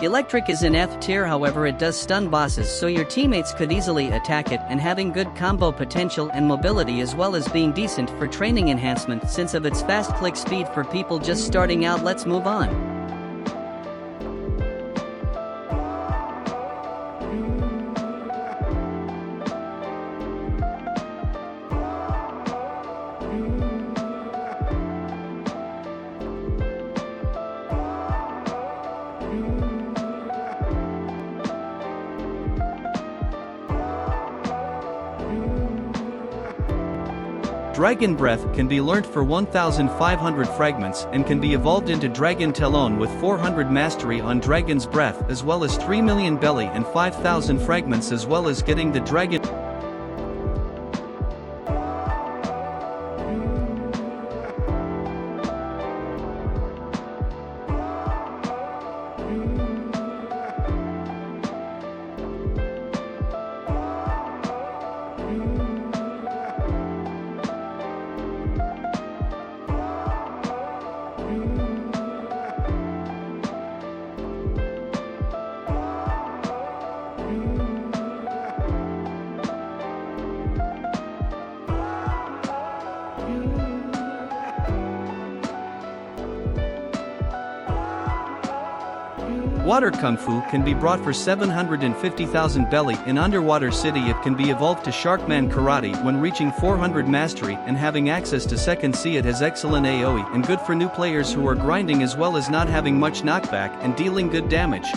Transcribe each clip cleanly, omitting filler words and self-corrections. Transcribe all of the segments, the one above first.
Electric is in F tier, however it does stun bosses, so your teammates could easily attack it, and having good combo potential and mobility, as well as being decent for training enhancement since of its fast click speed for people just starting out. Let's move on. Dragon Breath can be learnt for 1,500 fragments and can be evolved into Dragon Talon with 400 mastery on Dragon's Breath, as well as 3 million belly and 5,000 fragments, as well as getting the Dragon. Water Kung Fu can be brought for 750,000 belly in Underwater City. It can be evolved to Sharkman Karate when reaching 400 mastery and having access to Second C. It has excellent AoE and good for new players who are grinding, as well as not having much knockback and dealing good damage.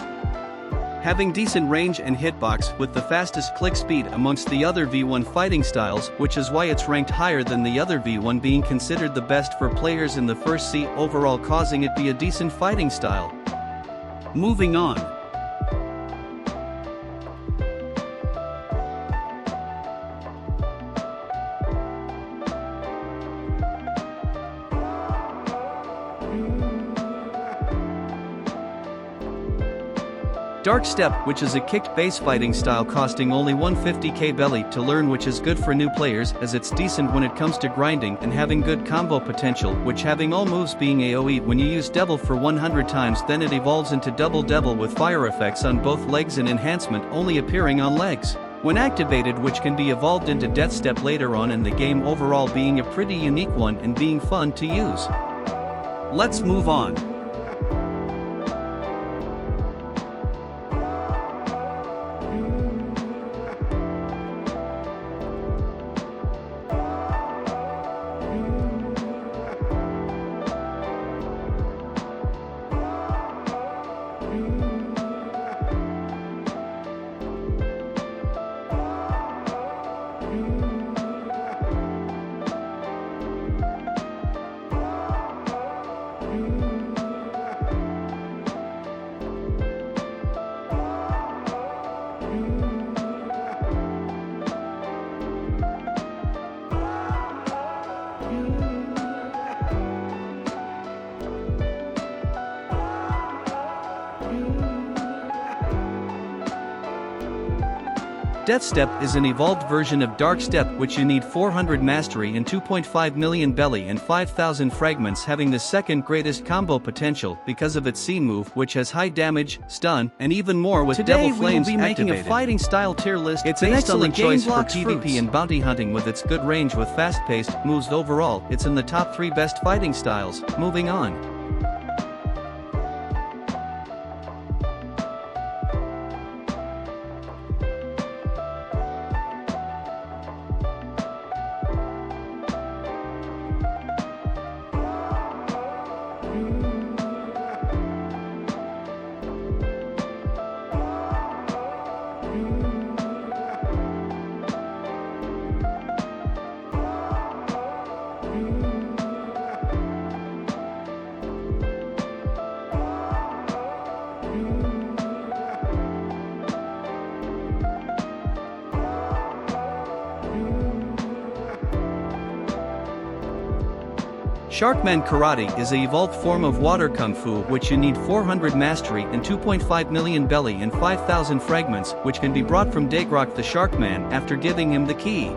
Having decent range and hitbox with the fastest click speed amongst the other V1 fighting styles, which is why it's ranked higher than the other V1, being considered the best for players in the first C overall, causing it be a decent fighting style. Moving on. Dark Step, which is a kicked base fighting style costing only 150k belly to learn, which is good for new players as it's decent when it comes to grinding and having good combo potential, which having all moves being AoE when you use Devil for 100 times, then it evolves into Double Devil with fire effects on both legs and enhancement only appearing on legs when activated, which can be evolved into Death Step later on in the game, overall being a pretty unique one and being fun to use. Let's move on. Death Step is an evolved version of Dark Step, which you need 400 mastery and 2.5 million belly and 5,000 fragments, having the second greatest combo potential because of its C move, which has high damage, stun, and even more with Today Devil Flames we will be activated. making a fighting style tier list. It's an excellent choice for Blox PvP fruits and bounty hunting with its good range with fast-paced moves. Overall, it's in the top 3 best fighting styles. Moving on. Sharkman Karate is a evolved form of Water Kung Fu, which you need 400 mastery and 2.5 million belly and 5,000 fragments, which can be brought from Dagrok the Sharkman after giving him the key.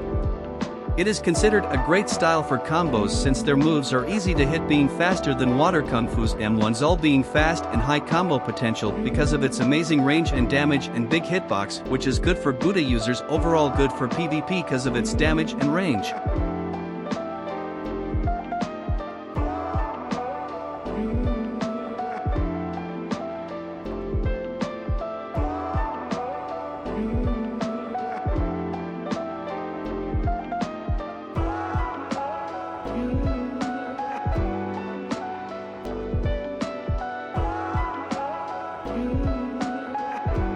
It is considered a great style for combos since their moves are easy to hit, being faster than Water Kung Fu's M1's, all being fast and high combo potential because of its amazing range and damage and big hitbox, which is good for Buddha users, overall good for PvP because of its damage and range.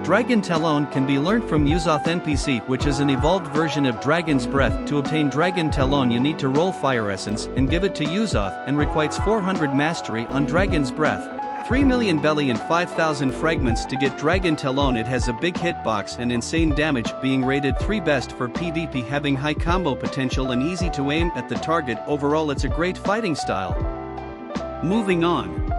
Dragon Talon can be learned from Yuzoth NPC, which is an evolved version of Dragon's Breath. To obtain Dragon Talon you need to roll Fire Essence and give it to Yuzoth, and requires 400 mastery on Dragon's Breath, 3 million belly and 5,000 fragments to get Dragon Talon. It has a big hitbox and insane damage, being rated 3 best for PvP, having high combo potential and easy to aim at the target. Overall it's a great fighting style. Moving on.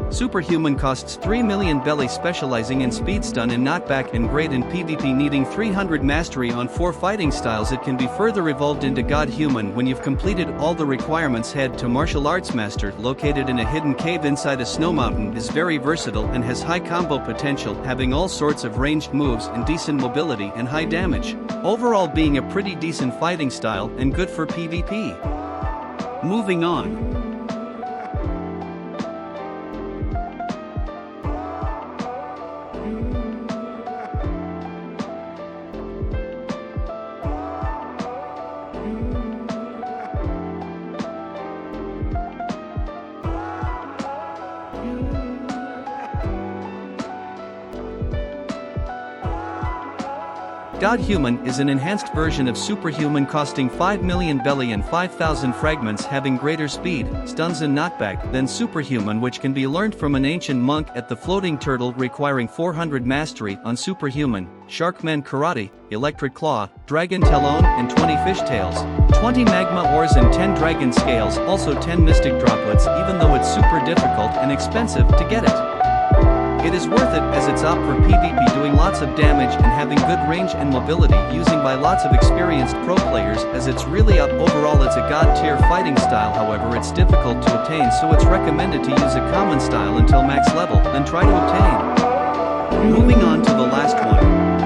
Superhuman costs 3 million belly, specializing in speed, stun and knockback, and great in PvP, needing 300 mastery on 4 fighting styles. It can be further evolved into God Human when you've completed all the requirements. Head to Martial Arts Master, located in a hidden cave inside a snow mountain, is very versatile and has high combo potential, having all sorts of ranged moves and decent mobility and high damage. Overall being a pretty decent fighting style and good for PvP. Moving on. God Human is an enhanced version of Superhuman, costing 5 million belly and 5,000 fragments, having greater speed, stuns and knockback than Superhuman, which can be learned from an ancient monk at the Floating Turtle, requiring 400 mastery on Superhuman, Sharkman Karate, Electric Claw, Dragon Talon and 20 Fishtails, 20 Magma Ores and 10 Dragon Scales, also 10 Mystic Droplets, even though it's super difficult and expensive to get it. It is worth it as it's up for PvP, doing lots of damage and having good range and mobility, using by lots of experienced pro players, as it's really up. Overall it's a god tier fighting style, however it's difficult to obtain, so it's recommended to use a common style until max level, then try to obtain. Moving on to the last one.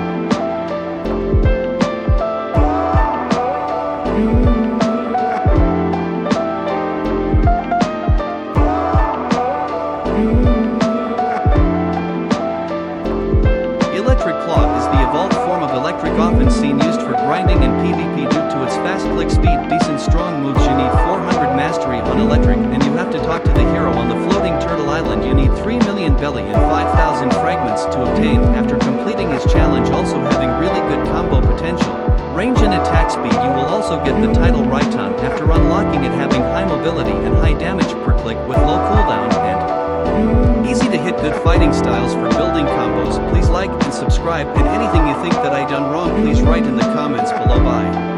Often seen used for grinding and PvP due to its fast click speed, decent strong moves. You need 400 mastery on electric, and you have to talk to the hero on the Floating Turtle Island. You need 3 million belly and 5,000 fragments to obtain after completing his challenge, also having really good combo potential, range and attack speed. You will also get the title Raiton after unlocking it, having high mobility and high damage per click with low cooldown and easy to hit. Good fighting styles for building combos. Please like and subscribe, and anything you think that I done wrong please write in the comments below. Bye.